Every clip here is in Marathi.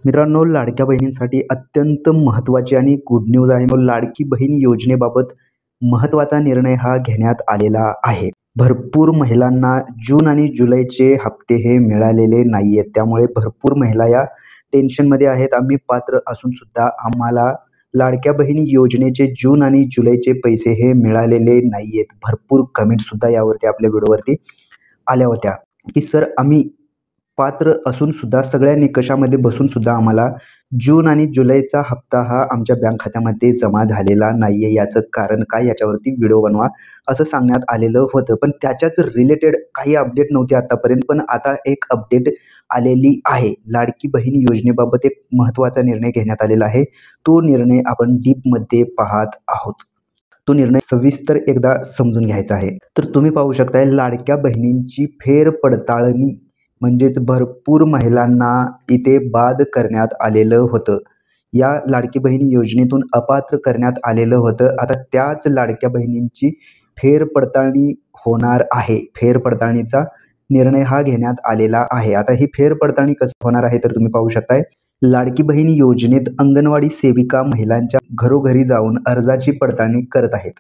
मित्रांनो, लाडक्या बहिणींसाठी अत्यंत महत्त्वाची आणि गुड न्यूज आहे. लाडकी बहीण योजनेबाबत महत्त्वाचा निर्णय हा घेण्यात आलेला आहे. भरपूर महिलांना जून आणि जुलैचे हप्ते हे मिळालेले नाहीयेत. त्यामुळे भरपूर महिला या टेन्शनमध्ये आहेत. आम्ही पात्र असून सुद्धा आम्हाला लाडक्या बहिणी योजनेचे जून आणि जुलैचे पैसे हे मिळालेले नाहीयेत. भरपूर कमेंटसुद्धा यावरती आपल्या व्हिडिओवरती आल्या होत्या, की सर आम्ही पात्र असून सुद्धा सगळ्या निकषामध्ये बसून सुद्धा आम्हाला जून आणि जुलैचा हप्ता हा आमच्या बँक खात्यामध्ये जमा झालेला नाहीये. याचं कारण काय? याच्यावरती व्हिडिओ बनवा असं सांगण्यात आलेलं होतं. पण त्याच्याच रिलेटेड काही अपडेट नव्हते आतापर्यंत. पण आता एक अपडेट आलेली आहे. लाडकी बहीण योजनेबाबत एक महत्त्वाचा निर्णय घेण्यात आलेला आहे. तो निर्णय आपण डीपमध्ये पाहत आहोत. तो निर्णय सविस्तर एकदा समजून घ्यायचा आहे. तर तुम्ही पाहू शकताय, लाडक्या बहिणींची फेरपडताळणी म्हणजेच भरपूर महिलांना इथे बाद करण्यात आलेलं होतं. या लाडकी बहिणी योजनेतून अपात्र करण्यात आलेलं होतं. आता त्याच लाडक्या बहिणींची फेरपडताळणी होणार आहे. फेरपडताळणीचा निर्णय हा घेण्यात आलेला आहे. आता ही फेरपडताळणी कसं होणार आहे तर तुम्ही पाहू शकताय, लाडकी बहीण योजनेत अंगणवाडी सेविका महिलांच्या घरोघरी जाऊन अर्जाची पडताळणी करत आहेत.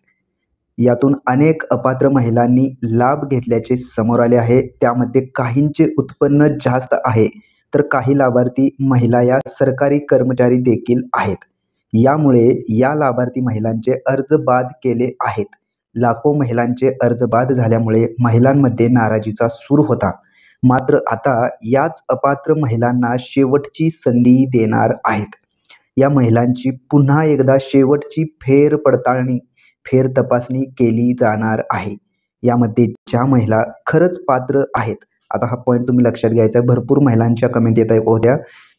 यातून अनेक अपात्र महिलांनी लाभ घेतल्याचे समोर आले आहे. त्यामध्ये काहींचे उत्पन्न जास्त आहे, तर काही लाभार्थी महिला या सरकारी कर्मचारी देखील आहेत. यामुळे या लाभार्थी महिलांचे अर्ज बाद केले आहेत. लाखो महिलांचे अर्ज बाद झाल्यामुळे महिलांमध्ये नाराजीचा सूर होता. मात्र आता याच अपात्र महिलांना शेवटची संधी देणार आहेत. या महिलांची पुन्हा एकदा शेवटची फेरपडताळणी फेरतपासणी केली जाणार आहे. यामध्ये ज्या महिला खरंच पात्र आहेत, आता हा पॉईंट तुम्ही लक्षात घ्यायचा आहे. भरपूर महिलांच्या कमेंट येत होत्या,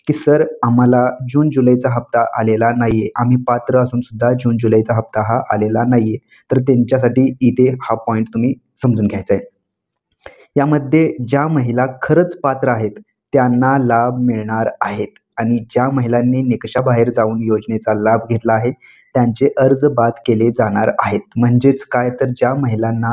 की सर आम्हाला जून जुलैचा हप्ता आलेला नाहीये. आम्ही पात्र असून सुद्धा जून जुलैचा हप्ता हा आलेला नाहीये. तर त्यांच्यासाठी इथे हा पॉईंट तुम्ही समजून घ्यायचा आहे. यामध्ये ज्या महिला खरंच पात्र आहेत त्यांना लाभ मिळणार आहेत आणि ज्या महिलांनी निकषाबाहेर जाऊन योजनेचा लाभ घेतला आहे त्यांचे अर्ज बाद केले जाणार आहेत. म्हणजेच काय, तर ज्या महिलांना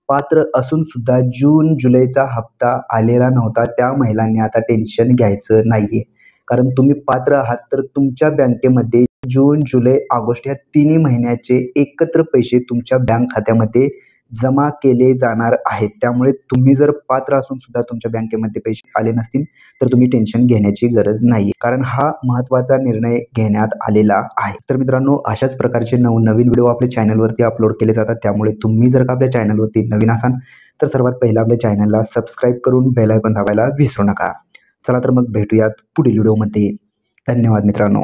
पात्र असून सुद्धा जून जुलैचा हप्ता आलेला नव्हता त्या महिलांनी आता टेन्शन घ्यायचं नाहीये. कारण तुम्ही पात्र आहात तर तुमच्या बँकेमध्ये जून जुलै ऑगस्ट या तिन्ही महिन्याचे एकत्र पैसे तुमच्या बँक खात्यामध्ये जमा केले जाणार आहेत. त्यामुळे तुम्ही जर पात्र असून सुद्धा तुमच्या बँकेमध्ये पैसे आले नसतील तर तुम्ही टेन्शन घेण्याची गरज नाही, कारण हा महत्त्वाचा निर्णय घेण्यात आलेला आहे. तर मित्रांनो, अशाच प्रकारचे नवनवीन व्हिडिओ आपल्या चॅनलवरती अपलोड केले जातात. त्यामुळे तुम्ही जर का आपल्या चॅनलवरती नवीन असाल तर सर्वात पहिला आपल्या चॅनलला सबस्क्राईब करून बेल आयकॉन दाबायला विसरू नका. चला तर मग भेटूयात पुढील व्हिडिओमध्ये. धन्यवाद मित्रांनो.